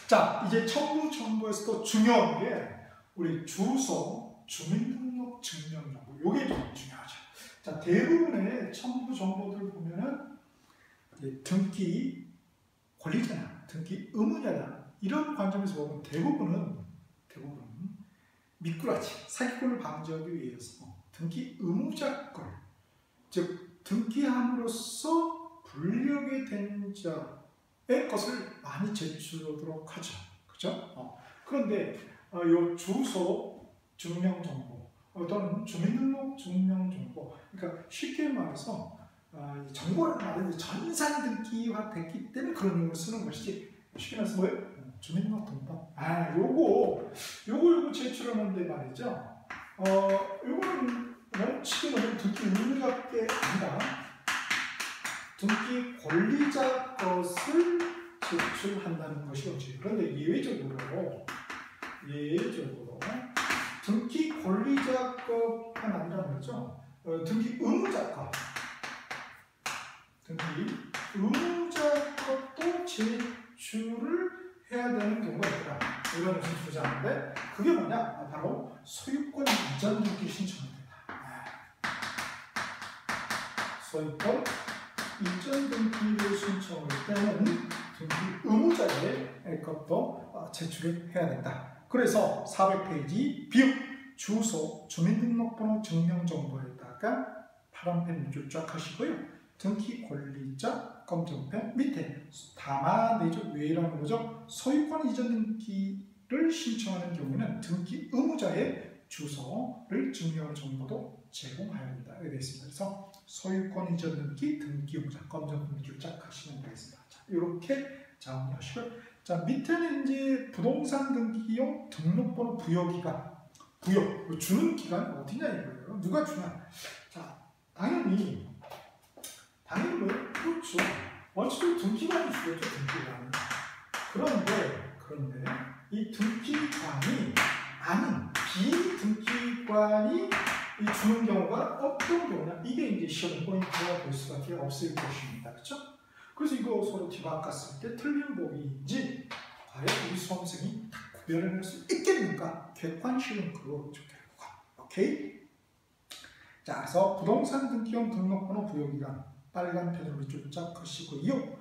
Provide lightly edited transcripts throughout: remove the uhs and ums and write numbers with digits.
자, 이제 첨부 정보에서도 중요한 게 우리 주소, 주민등록 증명정보, 요게 좀 중요하죠. 자, 대부분의 첨부 정보들 보면은 등기 권리자냐, 등기 의무자냐 이런 관점에서 보면 대부분은 미꾸라지, 사기꾼을 방지하기 위해서 등기 의무자 걸, 즉 등기함으로써 불리하게 된 자의 것을 많이 제출하도록 하죠. 그죠? 그런데 요 주소 증명정보 또는 주민등록 증명정보, 그러니까 쉽게 말해서 정보라는 말은 전산 등기화 됐기 때문에 그런 용어를 쓰는 것이지, 쉽게 말해서 뭐예요? 주민등록등본. 요거 제출하는데 말이죠. 요거는 원칙은 등기 의무자께 아니라 등기 권리자 것을 제출한다는 것이었지. 그런데 예외적으로 등기 권리자 것만 아니라 말이죠. 등기 의무자 것, 것도 제출을 해야 되는 경우가 있더라. 이런 것을 주장하는데 그게 뭐냐? 바로 소유권 이전 등기 신청입니다. 소유권 이전 등기를 신청할 때는 등기 의무자의 것도 제출을 해야 된다. 그래서 400페이지 비읍 주소, 주민등록번호 증명정보에다가 파란펜 밑줄 쫙 하시고요. 등기 권리자 검정펜 밑에 담아내죠. 왜라는 거죠? 소유권 이전 등기를 신청하는 경우에는 등기 의무자의 주소를 증명하는 정보도 제공해야 된다. 이렇게 되어 있습니다. 그래서 소유권 이전 등기, 등기 의무자 검정펜 밑줄 쫙 하시면 되겠습니다. 자, 이렇게 정리하시고요. 자, 밑에는 이제 부동산 등기용 등록번호 부여기간. 주는 기간이 어디냐 이거예요. 누가 주냐? 자, 당연히 그렇죠. 원칙적으로 등기관이 주겠죠, 등기관. 그런데 이 등기관이 아닌 비등기관이 주는 경우가 어떤 경우냐? 이게 이제 시험 포인트가 될 수밖에 없을 것입니다. 그렇죠? 그래서 이거 서로 뒤바꿨을 때 틀린 법인지 과연 우리 수험생이 다 구별해낼 수 있겠는가? 객관식은 그거 결과. 오케이? 자, 그래서 부동산 등기용 등록번호 부여기간 빨간 펜으로 밑줄 쫙 그시고요.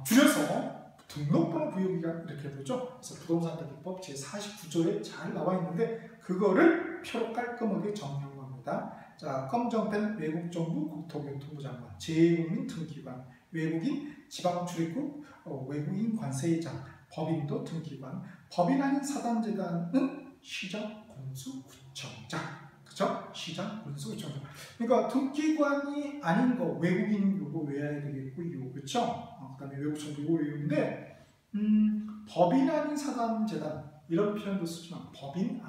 줄여서 등록번호 부여기간 이렇게 되죠. 그래서 부동산 등기법 제49조에 잘 나와 있는데 그거를 표로 깔끔하게 정리한 겁니다. 자, 검정펜 외국정부 국토교통부 장관, 재외국민 등기관, 외국인 지방출입국, 외국인 관세의장, 법인도 등기관, 법인 아닌 사단재단은 시장, 군수, 구청장. 그렇죠? 시장, 군수, 구청장. 그러니까 등기관이 아닌 거 외국인 요거 외워야 되겠고요. 그렇죠? 그다음에 외국정부 요거 외우는데 법인 아닌 사단재단 이런 표현도 쓰지만 법인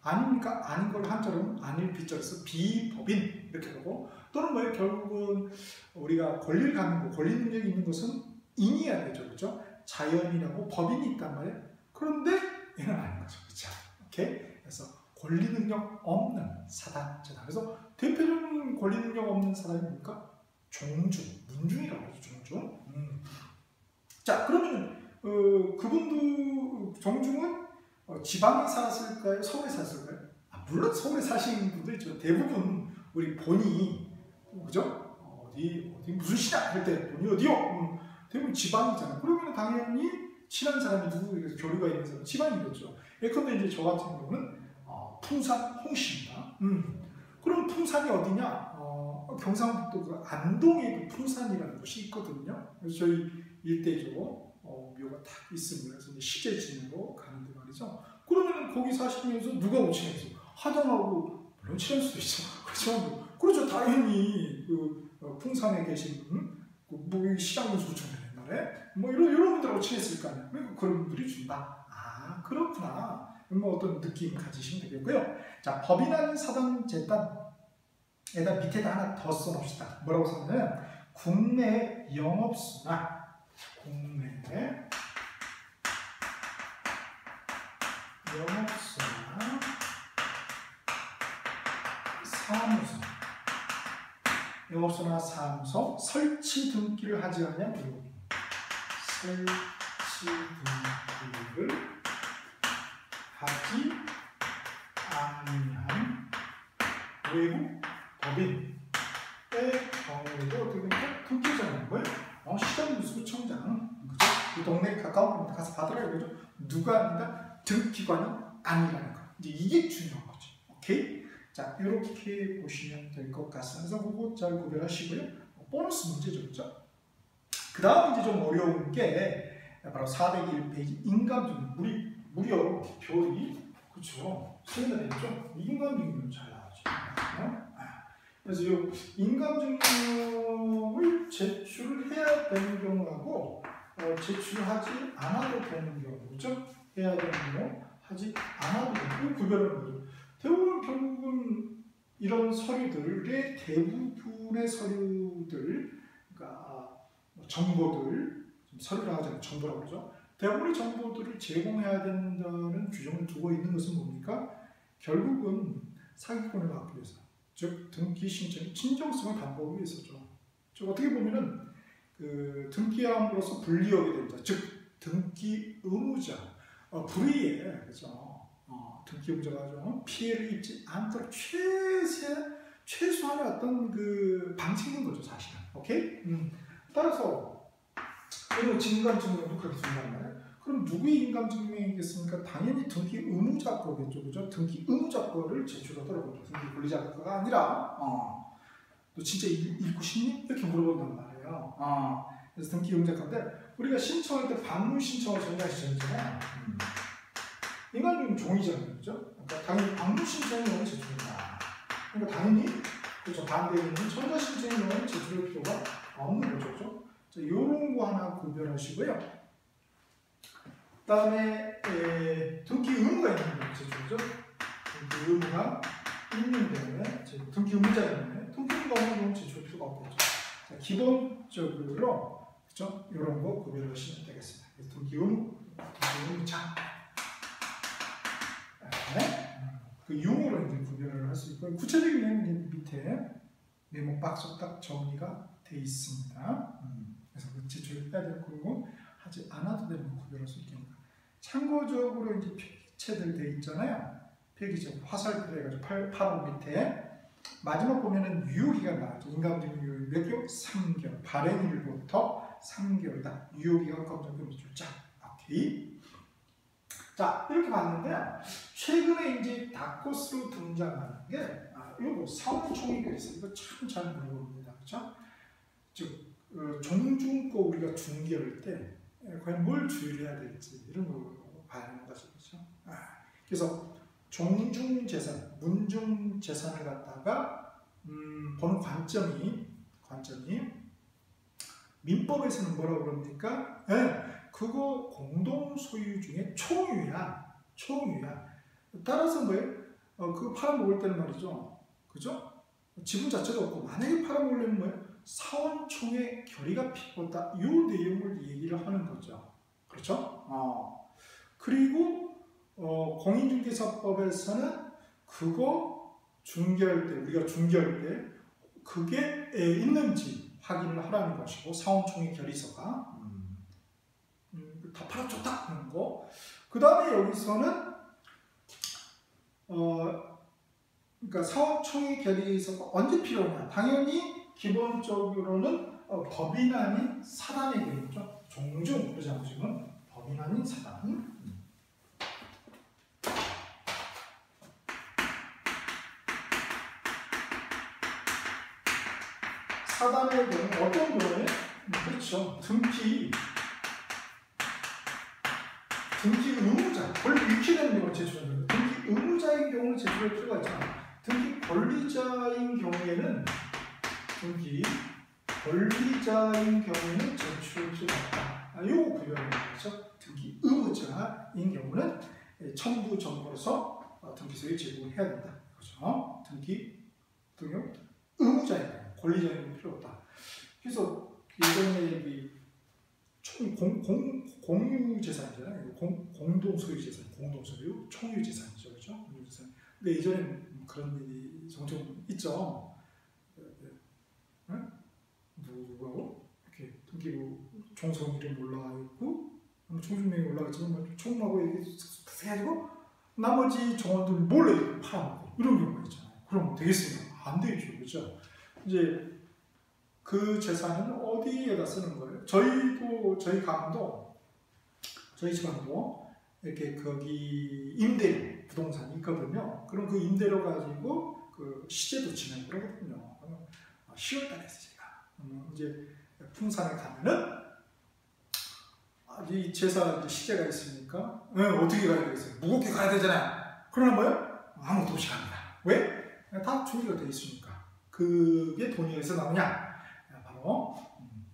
아니니까 아닌 걸 한자로는 아닐 빗자로서 비법인 이렇게 하고, 또는 뭐예요? 결국은 우리가 권리를 갖는 거, 권리 능력이 있는 것은 인이어야 되죠. 그렇죠? 자연이라고 법인이 있단 말이에요. 그런데 얘는 아닌 거죠. 그렇죠? 오케이? 그래서 권리 능력 없는 사단재단. 그래서 대표적인 권리 능력 없는 사단이 뭡니까? 종중, 문중이라고 하죠. 종중. 자, 그러면 그분도 종중은 지방에 사셨을까요? 서울에 사셨을까요? 물론 서울에 사시는 분도 있죠. 대부분 우리 본이 그죠? 어디 무슨 시장 할 때 본이 어디요? 대부분 지방이잖아요. 그러면 당연히 친한 사람이 누구 교류가 있는 사람 지방이겠죠. 예컨대 이제 저 같은 경우는 풍산 홍시입니다. 그럼 풍산이 어디냐? 경상북도 그 안동에 그 풍산이라는 곳이 있거든요. 그래서 저희 일대죠. 묘가 딱 있습니다. 그래서 이제 시제 지내러 가는데 말이죠. 그러면 거기 사시면서 누가 오시면서 하당하고 물론 친할 수도 있죠. 그렇죠. 당연히 그 풍산에 계신 분, 뭐 시장군수 구청장 옛날에 뭐 이런 분들하고 친했을 거 아니에요. 그러니까 그런 분들이 준다. 아, 그렇구나. 뭐 어떤 느낌 가지시면 되겠고요. 자, 법인 아닌 사단재단에다 밑에다 하나 더 써놓읍시다. 뭐라고 써냐면 국내 영업소나 사무소 설치 등기를 하지 않냐? 설치 등기를 대부 법인의 경우에도 어떻게 됩니까? 등기부장인 거예요. 시장누수구청장, 그죠? 이 동네 가까운 곳에 가서 받으라 이거죠. 누가 아니다? 등기관이 아니라는 거. 이제 이게 중요한 거죠. 오케이? 자, 이렇게 보시면 될 것 같습니다. 그래서 그거 잘 구별하시고요. 보너스 문제죠, 그죠? 그 다음 이제 좀 어려운 게 바로 401페이지 인감증명. 무려 별이, 그렇죠? 세개나 됐죠? 인감증명 잘 나오죠. 그래서 이 인감증명을 제출을 해야 되는 경우하고 제출하지 않아도 되는 경우, 그렇죠? 해야 되는 경우, 하지 않아도 되는 경우 구별하는 거죠. 대부분 결국은 이런 서류들의 대부분의 서류들, 그러니까 정보들, 서류라고 하잖아요. 정보라고 그러죠. 대부분의 정보들을 제공해야 된다는 규정을 두고 있는 것은 뭡니까? 결국은 사기꾼을 막기 위해서, 즉 등기 신청의 진정성을 담보하기 위해서죠. 즉 어떻게 보면은 그 등기함으로써 불리하게 된다. 즉 등기 의무자, 불이해, 그렇죠. 등기 의무자가 좀 피해를 입지 않도록 최소한의 어떤 그 방책인 거죠, 사실은. 오케이? 따라서 이런 인감증명도 그렇게 중요한 말이에요. 그럼 누구의 인감증명이겠습니까? 당연히 등기 의무자 거겠죠, 그죠? 등기 의무자 거를 제출하더라고요. 등기 권리자 거가 아니라, 너 진짜 읽고 싶니? 이렇게 물어본단 말이에요. 그래서 등기 의무자 건데, 우리가 신청할 때 방문 신청을 전자시잖아요. 인감증명 종이잖아요, 그죠? 그러니까 당연히 방문 신청을 제출한다. 그러니까 당연히, 그렇죠. 반대에 있는 전자 신청을 제출할 필요가 없는 거죠, 그죠? 자, 요런 거 하나 구별하시고요. 그 다음에 등기 의무가 있는 거죠, 그죠? 등기 의무가 있는 경우에, 등기 의무자의 경우에 등기 의무가 없는 경우는 제출 필요가 없겠죠. 자, 기본적으로, 그죠? 요런 거 구별하시면 되겠습니다. 그래서 등기 의무, 등기 의무자. 그 유무로 이제 구별을 할 수 있고, 구체적인 내용은 밑에 메모 박스로 딱 정리가 돼 있습니다. 그래서 그 제출해야 될 거고 하지 않아도 되는 거 구별할 수 있겠습니다. 참고적으로 이제 표기체들 돼 있잖아요. 표기체 화살표로 해가지고 8번 밑에 마지막 보면은 유효기간 나왔죠. 인감증명 유효 몇 개월? 3개월. 발행일부터 3개월이다. 유효기간 검증금 출자. 오케이. 자, 이렇게 봤는데요. 최근에 이제 다코스로 등장하는 게 이거 사원총회가 있어요. 이거 참 잘 물어봅니다. 그렇죠? 즉 종중거 우리가 중개할 때 과연 뭘 주의해야 될지 이런 걸 봐야 하는 거죠. 그렇죠? 그래서 종중재산, 문중재산을 갖다가 보는 관점이 민법에서는 뭐라고 그럽니까? 그거 공동소유 중에 총유야. 따라서 뭐예요? 그거 팔아먹을 때는 말이죠. 그죠? 지분 자체도 없고, 만약에 팔아먹으려면 뭐예요? 사원총회 결의가 필요하다. 이 내용을 얘기를 하는 거죠. 그렇죠? 그리고 공인중개사법에서는 그거 중개할 때, 우리가 중개할 때 그게 있는지 확인을 하라는 것이고, 사원총회 결의서가 다 팔아줬다 하는 거. 그 다음에 여기서는 그러니까 사원총회 결의서가 언제 필요하냐? 당연히 기본적으로는 법인 아닌 사단의 경우죠. 종중, 그러지 지금 법인 아닌 사단. 사단의 경우 어떤 경우에? 그렇죠. 등기 의무자, 권리 유치되는 경우를 제출하는 거예요. 등기 의무자인 경우는 제출할 필요가 있잖아요. 등기 권리자인 경우에는 제출할 필요가 없다. 요거 구별하는 거죠. 등기 의무자인 경우는 첨부 정보로서 등기소에 제공해야 된다. 그렇죠? 등기 의무자인 경우, 권리자인 경우 필요 없다. 그래서 예전에 얘기 공유재산이잖아요. 공동소유재산, 공동소유, 총유재산이죠, 그렇죠? 공유재산. 근데 예전에 그런 일이 종종 있죠. 누구하고 이렇게 등기부 총성 이름 올라가 있고, 총주명이 올라갔지만 총하고 이렇게 해가지고 나머지 정원들 몰래 팔아먹고 이런 경우가 있잖아요. 그럼 되겠습니까? 안 되죠, 그죠? 이제 그 재산은 어디에다 쓰는 거예요? 저희 가문도, 저희 집안도 이렇게 거기 임대료 부동산이 있거든요. 그럼 그 임대료 가지고 그 시제도 진행을 하거든요. 10월달에 했어요, 제가. 이제 풍산에 가면은 이 제사 시제가 있으니까 어떻게 가야 되겠어요? 무겁게 가야 되잖아요. 그러나 뭐예요? 아무것도 없이 갑니다. 왜? 다 준비가 되어 있으니까. 그게 돈이 어디서 나오냐? 바로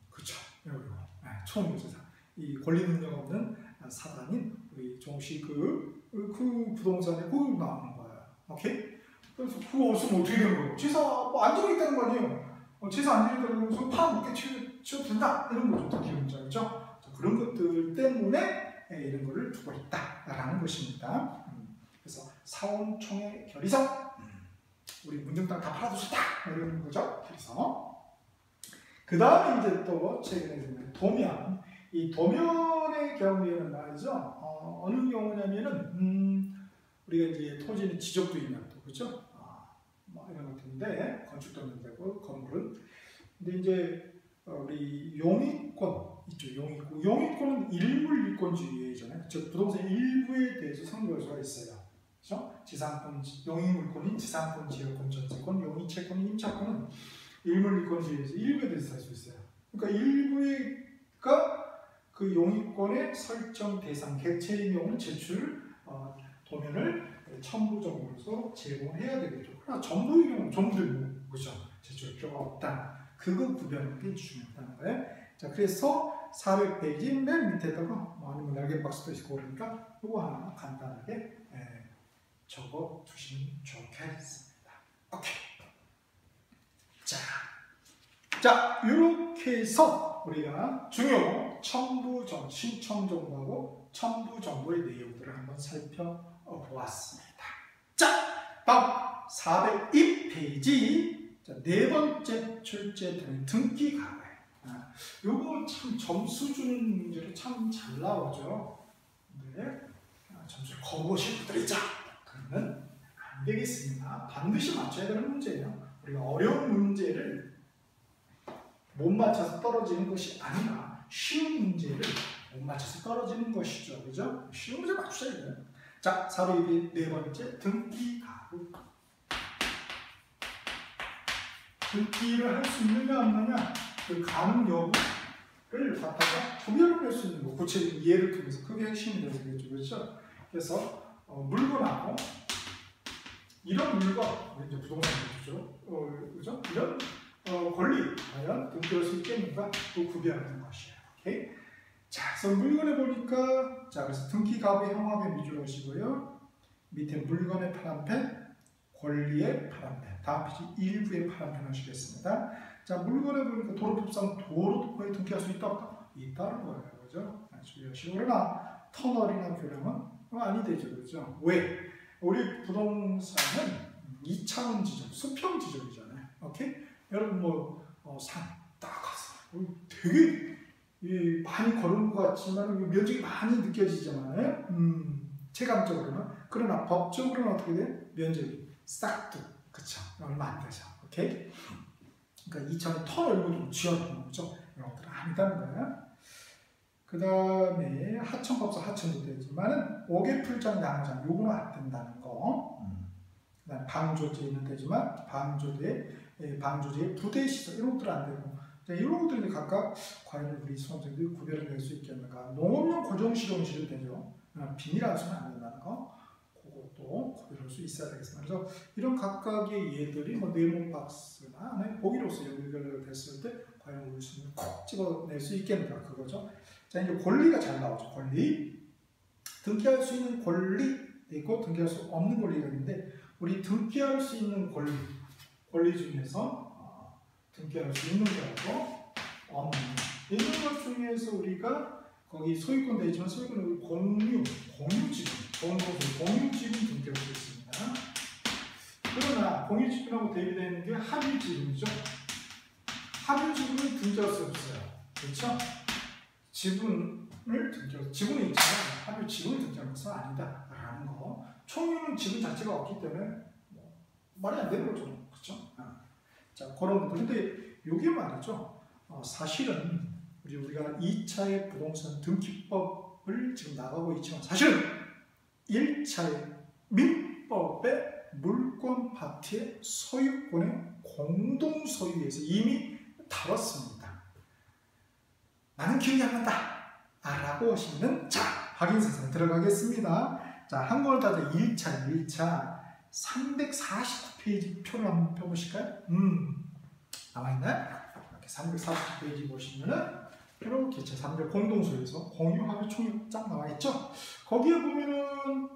그렇죠. 총무제사. 이 권리 능력 없는 사단인 우리 종씨 그 부동산에 거기 나오는 거예요. 오케이? 그래서 그거 없으면 어떻게 되는 거예요? 제사 안 지르겠다는 거 아니에요? 제사 안 지르겠다는 거서 파묻게 치워도 된다 이런 거죠. 특히 문자죠. 그런 것들 때문에 이런 거를 두고 있다라는 것입니다. 그래서 사원총회 결의서 우리 문정당 다 팔아도 좋다 이런 거죠. 그래서 그 다음에 이제 또 최근에 도면, 이 도면의 경우에는 말이죠. 어느 경우냐면은 우리가 이제 토지는 지적도 있는 또 그렇죠. 뭐 이런 것들인데 건축도 되고 건물은 근데 이제 우리 용의권 있죠. 용의권은 일물일권주의잖아요. 즉 부동산 일부에 대해서 선거가 있어요. 그렇죠? 지상권, 용의물권인 지상권, 지역권, 전세권, 용의채권인 임차권은 일물일권주의에서 일부에 대해서 할 수 있어요. 그러니까 일부가 그 용의권의 설정 대상 객체의 경우는 제출 도면을 첨부정보로서 제공해야 되겠죠. 그러나 전부의 경우는 전부 들고 그렇죠. 제출 필요가 없다. 그거 구별하는 게 중요하다는 거예요. 자, 그래서 400페이지 맨 밑에다가 아니면 날개박스도 있고 그러니까 이거 하나 간단하게 적어 두시면 좋겠습니다. 오케이. 자, 이렇게 해서 우리가 중요 첨부정, 신청 정보하고 첨부 정보의 내용들을 한번 살펴보았습니다. 자, 다음 402페이지 네 번째 출제되는 등기 가외. 요거 참 점수 주는 문제로 참 잘 나오죠. 근데 점수를 거부하실 분들이 있죠. 그러면 안 되겠습니다. 반드시 맞춰야 되는 문제예요. 우리가 어려운 문제를 못 맞춰서 떨어지는 것이 아니라 쉬운 문제를 못 맞춰서 떨어지는 것이죠. 그죠? 쉬운 문제 맞추셔야 돼요. 자, 402 네 번째 등기 가구. 등기를 할 수 있느냐 없느냐 그 가능 여부를 갖다가 구별을 할 수 있는 거 구체적인 예를 통해서 그게 핵심이 되겠죠. 그렇죠? 그래서 물건하고 이런 물건 이제 부동산이죠. 그죠? 이런 권리 과연 등기할 수 있겠는가 또 구별하는 것이에요. 오케이? 자, 그래서 물건에 보니까 자, 그래서 등기 가부 형합의 위주로 하시고요. 밑에 물건의 파란펜, 권리의 파란펜. 다음 페이지 일부의 파란펜 하시겠습니다. 자, 물건에 보니까 도로법상 도로도포에 등기할 수 있다 없다? 있다는 거예요. 그죠? 주의하시고 그러나 터널이나 교량은 아니 되죠. 그죠? 왜? 우리 부동산은 2차원 지점, 수평 지점이잖아요. 오케이? 여러분 산 딱 가서 되게 많이 걸은 것 같지만 면적이 많이 느껴지잖아요. 체감적으로는. 그러나 법적으로는 어떻게 돼? 면적이 싹둑. 그쵸? 얼마 안 되죠. 오케이? 그러니까 2차원 터널 좀 지어놓는 거죠. 이런 것들은 아니다는 거예요. 그 다음에 하천법상 하천도 되지만은 5개 풀장 양장 요거는 안 된다는 거. 그다음 방조제는 되지만 방조제의 부대 시설 이런 것들은 안 되고 이런 것들이 각각 과연 우리 수험생들이 구별을 낼 수 있겠는가. 농업용 고정실용실은 되죠. 비닐하우스는 안 된다는 거. 그것도 구별할 수 있어야 되겠습니다. 그래서 이런 각각의 예들이 네모 박스나 보기로서 연결됐을 때 과연 우리 수험을 콕 집어낼 수 있겠는가 그거죠. 자, 이제 권리가 잘 나오죠. 권리. 등기할 수 있는 권리 있고 등기할 수 없는 권리가 있는데 우리 등기할 수 있는 권리 중에서 등기할 수 있는 거하고 없는 있는 것 중에서 우리가 거기 소유권 돼 있지만 소유권은 공유지분 등기할 수 있습니다. 그러나 공유지분하고 대비되어 있는 게 합유지분이죠. 합유지분은 등기할 수 없어요. 그렇죠? 지분이 있지만 합유 지분을 등기하는 것은 아니다라는 거. 총유는 지분 자체가 없기 때문에 말이 안 되는 거죠. 그렇죠? 자, 그런 것들. 근데 이게 말이죠. 사실은 우리가 2차의 부동산 등기법을 지금 나가고 있지만 사실은 1차의 민법의 물권 파트의 소유권의 공동 소유에서 이미 다뤘습니다. 나는 기억이 안 난다 라고 하시면 자, 확인 사항 들어가겠습니다. 자, 한국어를 따져 1차 349페이지 표를 한번 펴보실까요? 나와있나요? 이렇게 349페이지 보시면은 이렇게 제3별 공동소유에서 공유합의 총액장 나와있죠? 거기에 보면은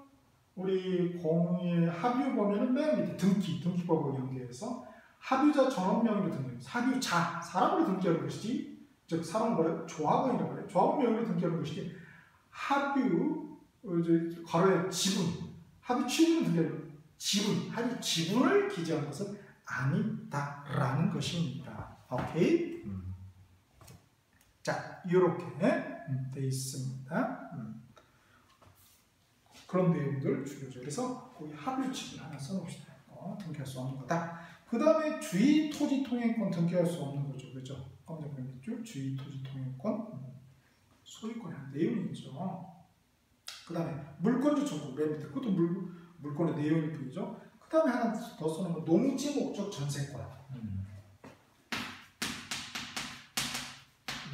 우리 공유의 합유 보면은 맨 밑에 등기법을 연계해서 합유자 전원명의로 등기하는 합유자, 사람으로 등기하는 것이지, 즉 사람은 뭐래요? 조합원이라고 그래요. 조합명의로 등기하는 것이지 합유 가로에 지분, 합유 취분을 등기하는 지분, 합유 지분을 기재한 것은 아니다라는 것입니다. 오케이? 자, 이렇게 돼 있습니다. 그런 내용들 중요하죠. 그래서 거기 합유칙을 하나 써놓읍시다. 등기할 수 없는 거다. 그 다음에 주의 토지 통행권 등기할 수 없는 거죠. 그죠? 검정 밑줄 주의 토지 통행권 소유권의 한 내용이죠. 그 다음에 물권주 청구 맨 밑에 그것도 물권의 내용일 뿐이죠. 그 다음에 하나 더 써놓은 건 농지 목적 전세권.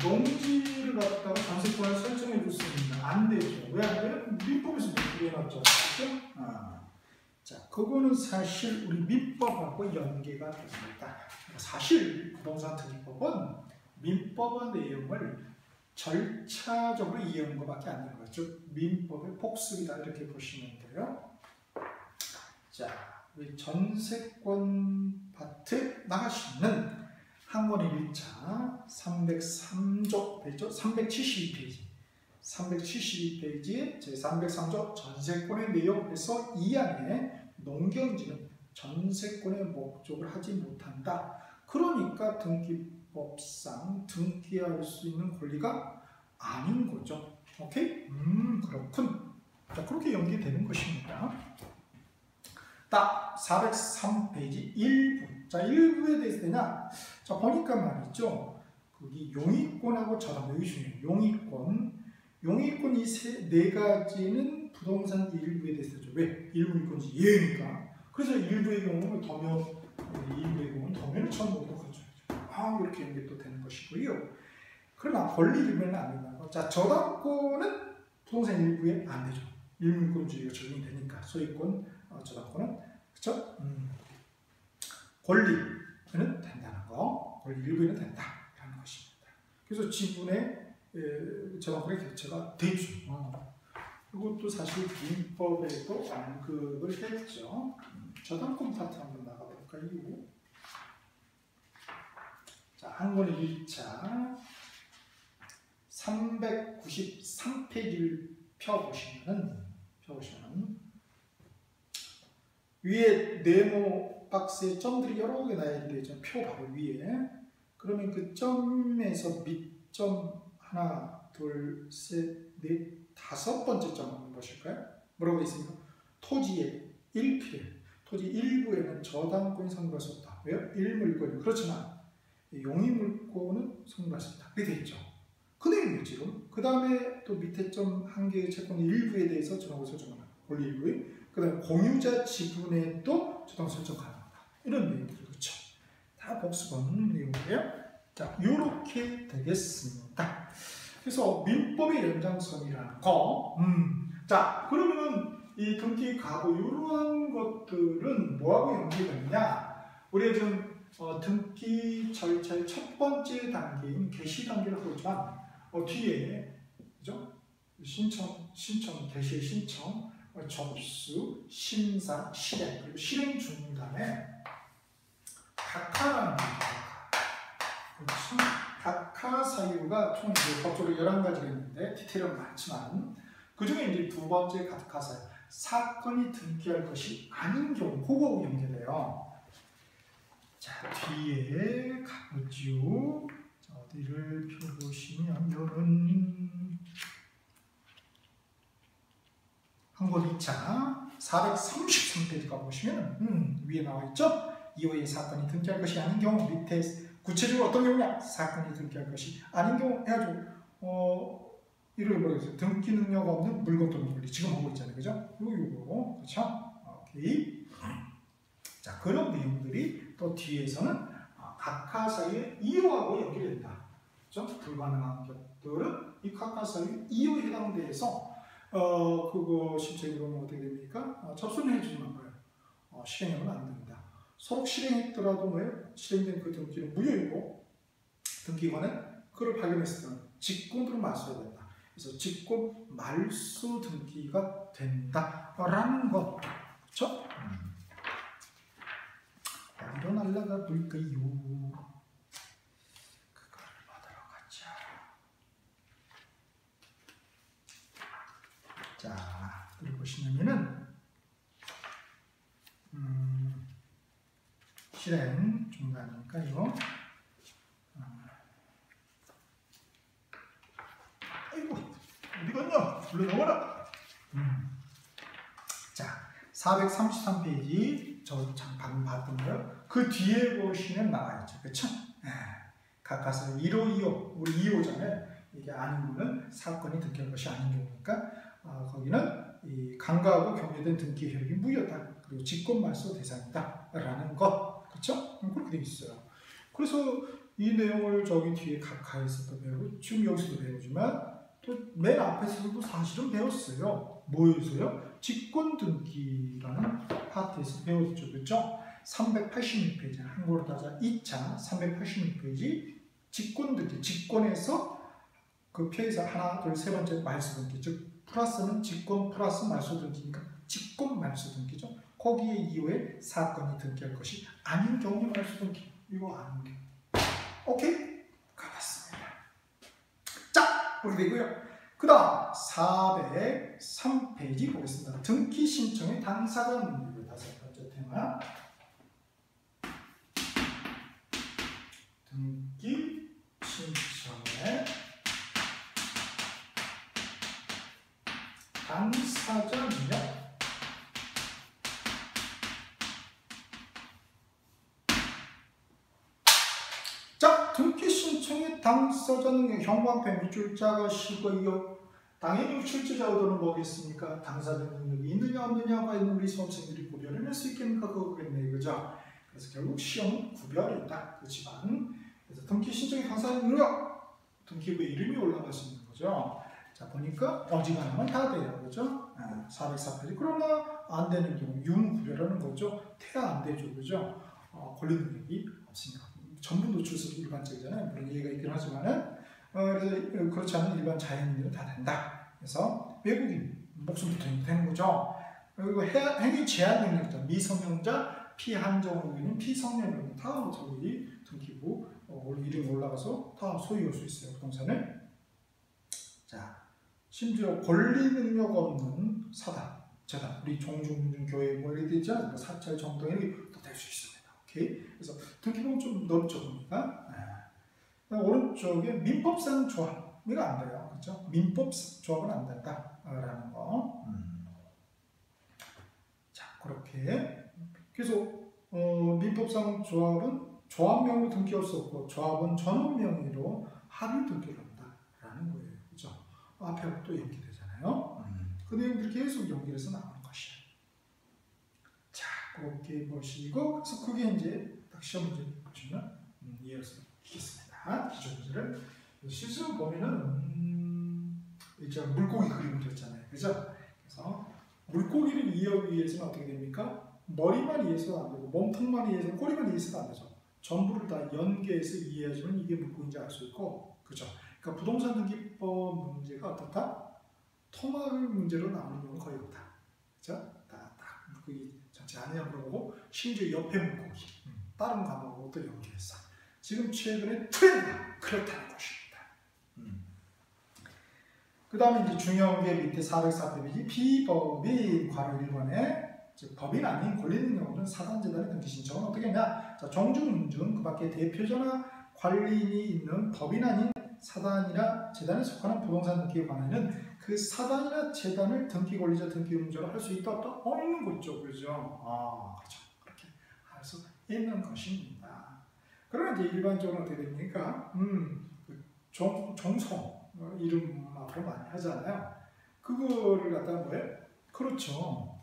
농지를 갖다가 전세권을 설정해 줄 수 있는 안 되죠. 왜 안 돼요? 민법에서 그게 해놨죠. 그렇죠? 자, 그거는 사실 우리 민법하고 연계가 됩니다. 사실 부동산 등기법은 민법의 내용을 절차적으로 이해한 것밖에 안 되는 거죠. 민법의 복습이다 이렇게 보시면 돼요. 자, 우리 전세권 파트 나가시면 항원의 1차 303조 페이지 372페이지 372페이지에 제303조 전세권의 내용에서 이 안에 농경지는 전세권의 목적을 하지 못한다. 그러니까 등기법상 등기할 수 있는 권리가 아닌 거죠. 오케이? 그렇군. 자, 그렇게 연계되는 것입니다. 딱 403페이지 1부. 자, 1부에 대해서 되냐? 자, 보니까 말이죠. 거기 용익권하고 저당 여기 중요해요. 용익권 이 네 가지는 부동산 일부에 대해서죠. 왜? 일부일권지 예니까. 그래서 일부의 경우는 도면, 일부의 경우는 도면을 처음 보도록 하죠. 이렇게 연결도 되는 것이고요. 그러나 권리 일부에는 안 된다는 거. 자, 저당권은 부동산 일부에 안 되죠. 일부일권주의가 적용이 되니까 소유권, 저당권은 그렇죠? 권리는 된다는 거. 권리 일부에는 된다라는 것입니다. 그래서 지분의 저당권의 객체가 되죠. 이것도 사실 민법에도 언급을 했죠. 저당권 파트 한번 나가볼까요? 자, 항원의 1차 393페이지를 펴보시면 위에 네모 박스에 점들이 여러 개 나야 되죠. 표 바로 위에. 그러면 그 점에서 밑점 하나, 둘, 셋, 넷, 다섯 번째 점 한번 보실까요? 뭐라고 되어 있습니까? 토지의 1필. 토지 일부에는 저당권이 선고할 수 없다. 왜요? 일물권이. 그렇지만 용의물권은 선고할 수 있다. 그게 되어 있죠. 그 내용이에요, 지금. 그 다음에 또 밑에 점 한 개의 채권 일부에 대해서 저당권 설정합니다. 권리 일부에. 그 다음에 공유자 지분에 또 저당 설정 가능하다. 이런 내용들, 그렇죠. 다 복수하는 내용이에요. 자, 요렇게 되겠습니다. 그래서 민법의 연장선이라는 거. 자, 그러면 이 등기 가부 이러한 것들은 뭐하고 연계되느냐? 우리가 지금 등기 절차의 첫 번째 단계인 개시 단계를 하고 있지만 뒤에 그죠? 신청, 개시의 신청, 접수, 심사, 실행, 그리고 실행 중단에 각하라는 게 그렇죠? 각하 사유가 총 법적으로 11가지가 있는데 디테일은 많지만 그 중에 이제 두 번째 각하 사유, 사건이 등기할 것이 아닌 경우, 그거하고 연계돼요. 자, 뒤에 가보죠. 자, 어디를 펴보시면 이런 항원 2차 433페이지 가보시면 위에 나와 있죠? 이후에 사건이 등기할 것이 아닌 경우 밑에 구체적으로 어떤 경우냐? 사건이 등기할 것이 아닌 경우 해가지고 이를 모르겠어요. 등기 능력 없는 물건 또는 권리 지금 보고 있잖아요, 그죠? 요거 그렇죠? 오케이. 자, 그런 내용들이 또 뒤에서는 각하 사유의 이유하고 연결된다. 그렇죠? 불가능한 것들은 이 각하 사유 이유에 해당돼서 그거 실제로는 어떻게 됩니까? 접수는 해주지만 뭐예요? 실행하면 안 됩니다. 서로 실행했더라도 뭐예요? 실행된 그 등기는 무효이고 등기관은 그걸 발견했을 때는 직권으로 말소해야 된다. 그래서 직권 말소 등기가 된다라는 것. 그렇죠? 어디로 날아가 볼까요? 그걸 받으러 가자. 자, 여기 보시면은 실행 중단이니까요. 아이고, 어디 갔냐? 불러 나와라. 자, 433페이지 저 잠깐 봤던 거요. 그 뒤에 보시면 나와 있죠, 그렇죠? 각하사유 1호, 2호, 우리 2호잖아요. 이게 아닌 거는 사건이 등기할 것이 아닌 경우니까 거기는 이 강가하고 경계된 등기 효력이 무효다. 그리고 직권 말소 대상이다라는 것, 그렇죠? 그렇게 되어 있어요. 그래서 이 내용을 저기 뒤에 각하에서도 배우고 지금 여기서도 배우지만 또 맨 앞에서도 사실은 배웠어요. 뭐에서요? 직권 등기라는 파트에서 배웠죠, 그렇죠? 386페이지 한국어로 따져 2차 386페이지 직권 등기, 직권에서 그 표에서 하나, 둘, 세 번째 말소 등기, 즉 플러스는 직권 플러스 말소 등기니까 직권 말소 등기죠. 거기에 이후에 사건이 등기할 것이 아닌 경우 말소 등기. 이거 아닌 게. 오케이? 가봤습니다. 자, 우리 되고요. 그 다음 403페이지 보겠습니다. 등기 신청의 당사자 문제 다섯 번째 테마. 등기 신청의 당사자 능력. 자, 등기 신청의 당사자 능력. 형광펜 밑줄 작으시고요. 당연히 출제자 의도는 뭐겠습니까? 당사자 능력이 있느냐 없느냐가 있는 우리 수험생들이 구별을 할 수 있겠습니까? 그거겠네, 그죠? 그래서 결국 시험은 구별이다. 그렇지만 그래서 등기 신청의 당사자 능력, 등기부에 이름이 올라갈 수 있는 거죠. 자, 보니까 어지간하면 다 돼요, 그죠? 404페이지. 그러나 안 되는 경우 윤 구별하는 거죠. 태아 안 되죠, 그죠? 권리 능력이 없습니다. 전부 노출서 일반적이잖아요. 물론 예가 있긴 하지만은 그래서 그렇지 않은 일반 자연인들은 다 된다. 그래서 외국인 목숨부터 되는 거죠. 그리고 행위 제한 능력자, 미성년자, 피한정국인, 피성년자 다 저기 등기부 이름이 올라가서 다 소유할 수 있어요, 부동산을. 자, 심지어 권리 능력 없는 사단, 재단, 우리 종중교회 권리되지 않은 사찰 정당이 또 될 수 있습니다. 오케이? 그래서 등기부는 좀 넓죠, 보니까. 오른쪽에 민법상 조합이 안 돼요, 그렇죠? 민법 조합은 안 된다라는 거. 자, 그렇게 그래서 민법상 조합은 조합명으로 등기할 수 없고 조합은 전원명의로 합의 등기를 한다라는 거예요, 그렇죠? 앞에 또 연기되잖아요. 그 내용들이 계속 연결해서 나오는 것이에요. 자, 그렇게 보시고 그래서 그게 이제 딱 시험 문제 보시면 이해할 수 있겠습니다. 기존 문제를 실수 보면은 이제 물고기 그림을 그렸잖아요, 그죠? 그래서 물고기를 이해하기 위해서는 어떻게 됩니까? 머리만 이해해서는 안 되고 몸통만 이해해서 꼬리만 이해해서는 안 되죠. 전부를 다 연계해서 이해해주면 이게 물고기인지 알 수 있고, 그죠? 그러니까 부동산 등기법 문제가 어떻다? 통합 문제로 나오는 경우는 거의 없다, 그죠? 다 물고기 전체 아니냐 물어보고 심지어 옆에 물고기 다른 과목하고 또 연계해서 지금 최근에 트렌드가 그렇다는 것입니다. 그 다음에 이제 중요한 게 밑에 404페이지 비법인 괄호 1번에 즉 법인 아닌 권리 능력 없는 사단재단의 등기 신청은 어떻게 했냐? 자, 정중문중 그 밖에 대표자나 관리인이 있는 법인 아닌 사단이나 재단에 속하는 부동산 등기에 관하여는 그 사단이나 재단을 등기 권리자, 등기 의무자로 할 수 있다 없다? 있는 거죠, 그죠? 그렇죠. 그렇게 할 수 있는 것입니다. 그러면 이제 일반적으로 어떻게 됩니까? 종소 이름 앞으로 많이 하잖아요. 그거를 갖다가 뭐예요? 그렇죠.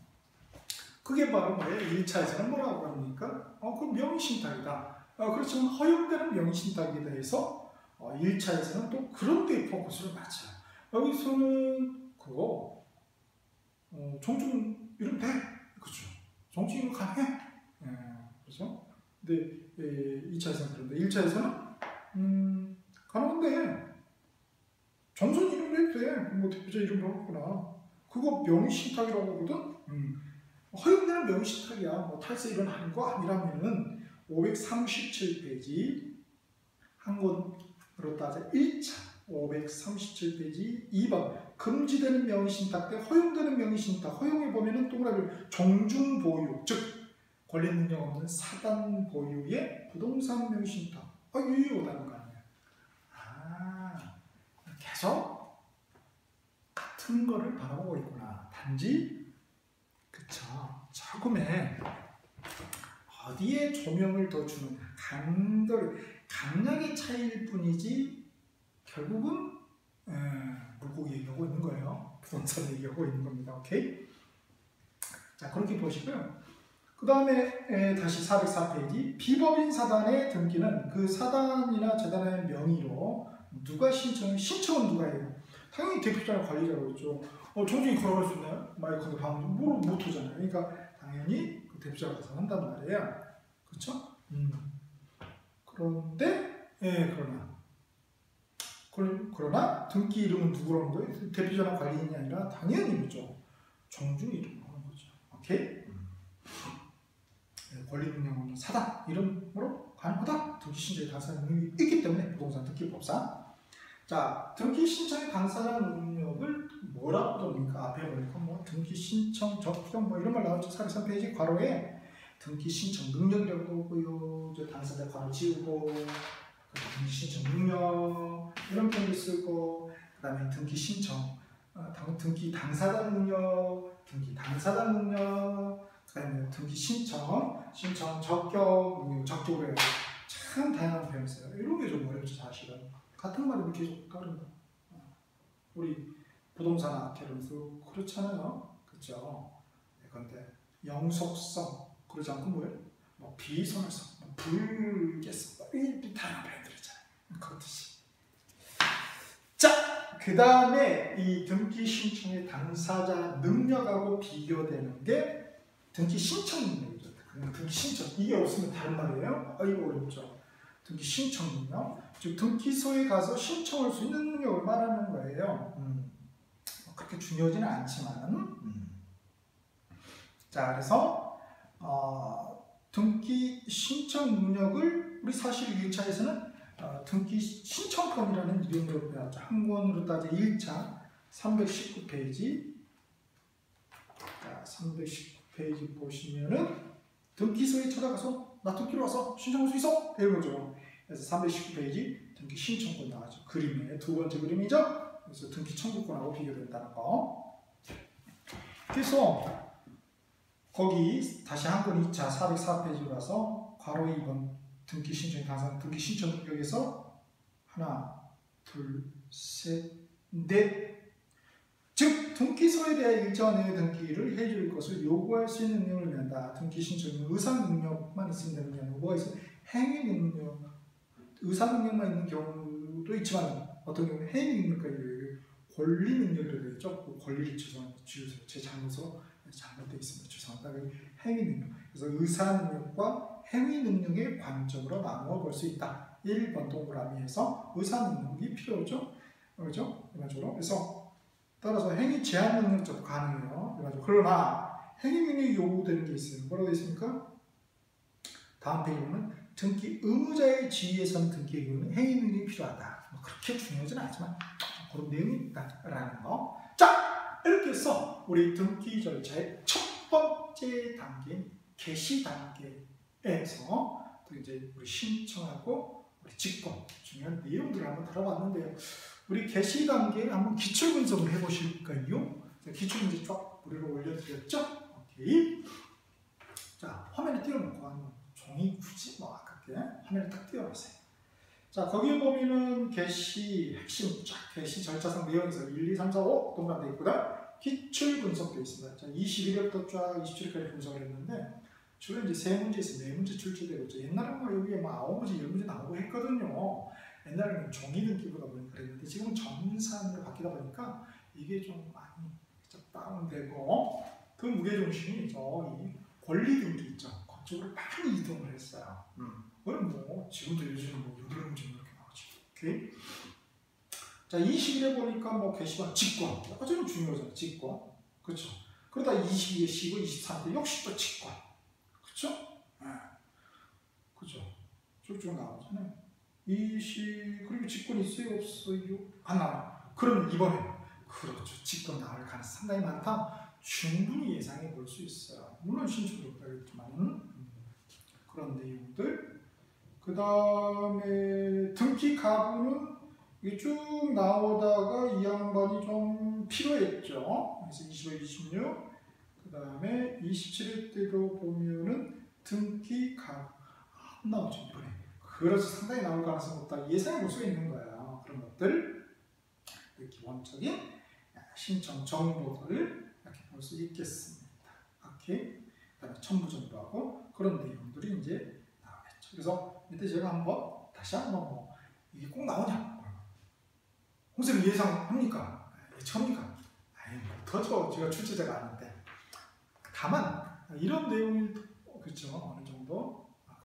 그게 바로 뭐예요? 1차에서는 뭐라고 합니까? 그 명의신탁이다. 그렇지만 허용되는 명의신탁에 대해서 1차에서는 또 그런 데에 포커스를 맞춰요. 여기서는 그거 종중 이름 돼. 그렇죠. 종중 이름 가능해. 그렇죠. 근데 2차에서는 그런데 1차에서는 가능한데 정선 이름을 해도 돼. 뭐 대표자 이름으로 하거나 그거 명의신탁이라고 하거든. 허용되는 명의신탁이야. 뭐 탈세 일어나는 거 아니라면은 537페이지 한 권으로 따져 1차 537페이지 2번 금지되는 명의신탁 때 허용되는 명의신탁 허용해 보면은 동그라미 종중보유 즉 권리능력 없는 사단 보유의 부동산 명의신탁 유효하다는 거 아니에요. 계속 같은 거를 바라보고 있구나. 단지 그쵸 조금의 어디에 조명을 더 주는 강약의 차이일 뿐이지 결국은 물고기 얘기하고 있는 거예요. 부동산 얘기하고 있는 겁니다. 오케이? 자 그렇게 보시고요. 그 다음에 다시 404페이지 비법인 사단의 등기는 그 사단이나 재단의 명의로 누가 신청은 누가 해요? 당연히 대표자나 관리자로 있죠. 종중이 걸어갈 수 있나요? 마이크도 방금 못하잖아요. 그러니까 당연히 그 대표자가 가서 한단 말이에요. 그렇죠? 그런데 그러나 등기 이름은 누구라는 거예요? 대표자나 관리인이 아니라 당연히 뭐죠? 종중 이름으로 하는 거죠. 오케이? 권리 능력 없는 사단 이름으로 가능하다. 등기 신청의 당사자 능력이 있기 때문에 부동산 등기법상 자 등기 신청의 당사자 능력을 뭐라고 부릅니까? 앞에 보니까 뭐 등기 신청 적격 뭐 이런 말 나오죠. 403페이지 괄호에 등기 신청 능력이라고 하고요. 저 당사자 괄호 지우고 등기 신청 능력 이런 표현을 쓰고 그 다음에 등기 신청 등기 당사자 능력 등기 당사자 능력 그 다음에 등기 신청 적격 능력 적격으로 해요. 참 다양한 표현을 써요. 이런 게 좀 어렵죠 사실은. 같은 말이 계속 다른다. 우리 부동산 아테론도 그렇잖아요. 그렇죠? 그런데 영속성 그러지 않고 뭐예요? 뭐 비선호성, 뭐 불개성 이 다양한 표현들 있잖아요. 그렇듯이. 자, 그 다음에 이 등기 신청의 당사자 능력하고 비교되는 게 등기 신청 능력이죠. 등기 신청 이게 없으면 다른 말이에요. 이거 어렵죠. 등기 신청 능력, 즉 등기소에 가서 신청할 수 있는 능력을 말하는 거예요. 그렇게 중요하지는 않지만, 자 그래서 등기 신청 능력을 우리 사실 1차에서는 등기 신청권이라는 이름으로 배웠죠. 한 권으로 따져 1차 319페이지. 자 319페이지 보시면은 등기소에 찾아가서 나 등기로 와서 신청할 수 있어? 이런 거죠. 그래서 319페이지 등기 신청권 나와죠. 그림의 두 번째 그림이죠. 그래서 등기 청구권하고 비교된다는 거. 그래서 거기 다시 한 권 2차 404페이지로 가서 괄호 2번 등기 신청 당사자 등기 신청 능력에서 하나, 둘, 셋, 넷. 즉 등기소에 대한 일정한 내용의 등기를 해줄 것을 요구할 수 있는 능력을 갖는다. 등기 신청 의사 능력만 있으면 되는 게 아니고 뭐가 있어요? 행위 능력, 의사 능력만 있는 경우도 있지만 어떤 경우는 행위 능력까지 권리 능력이라고 되어 있죠. 그 권리를 지우세요. 제 잘못으로 잘못되어 있습니다. 죄송합니다. 행위 능력. 그래서 의사 능력과 행위 능력의 관점으로 나누어 볼 수 있다. 1번 동그라미에서 의사 능력이 필요하죠. 그렇죠? 일반적으로. 그래서 따라서 행위 제한 능력자도 가능해요. 그러나 행위 능력이 요구되는 게 있어요. 뭐라고 되어 있습니까? 다음 페이지 보면 등기 의무자의 지위에선 등기의 경우는 행위 능력이 필요하다. 뭐 그렇게 중요하지는 않지만 그런 내용이 있다라는 거. 자, 이렇게 해서 우리 등기 절차의 첫 번째 단계인 개시 단계에서 또 이제 우리 신청하고 우리 직권 중요한 내용들을 한번 다뤄봤는데요. 우리 개시 단계에 한번 기출 분석을 해보실까요? 기출문제 쫙 무료로 올려드렸죠? 오케이. 자, 화면에 띄워놓고 한 종이 굳이 뭐 아깝게 화면에 딱 띄워놓으세요. 자, 거기에 보면은 개시 핵심 쫙 개시 절차상 내용에서 1, 2, 3, 4, 5 동그랗게 있거든. 기출 분석되어 있습니다. 자, 21회부터 쫙 27회까지 분석을 했는데 주로 이제 3문제에서 4문제 출제되고 있죠. 옛날에는 뭐 여기에 막 9문제, 10문제 나오고 했거든요. 옛날에는 종이 등기보다 보니까 그랬는데 지금은 전산으로 바뀌다 보니까 이게 좀 많이 다운되고 그 무게중심이 저희 권리 등기 있죠. 그쪽으로 많이 이동을 했어요. 그건 뭐 지금도 요즘 뭐 8문제 이렇게 나오죠. 오케이. 자, 21에 보니까 뭐 게시판 직권. 어제는 중요하잖아요. 직권. 그렇죠. 그러다 22에 쉬고 23에 역시 또 직권. 그렇죠? 네. 그렇죠. 쭉쭉 나오잖아요. 그리고 직권 있어요? 없어요? 안 나와요. 그럼 이번에 그렇죠. 직권 나올 가능성이 상당히 많다. 충분히 예상해 볼 수 있어요. 물론 신청도 없다겠지만 그런 내용들. 그 다음에 등기 가부는 이게 쭉 나오다가 이 양반이 좀 필요했죠. 그래서 25, 26. 그 다음에 27회 때도 보면은 등기 가부 안 나오죠 이번에. 그래서 상당히 나올 가능성이 높다. 예상해 볼 수 있는 거예요. 그런 것들. 기본적인 신청 정보들을 이렇게 볼 수 있겠습니다. 오케이. 그다음에 첨부정보하고 그런 내용들이 이제 나오겠죠. 그래서 이때 제가 한번 다시 한번 뭐 이게 꼭 나오냐? 홍쌤이 예상합니까? 예측합니까? 아니 더죠. 제가 출제자가 아닌데. 다만 이런 내용이 그렇죠. 어느 정도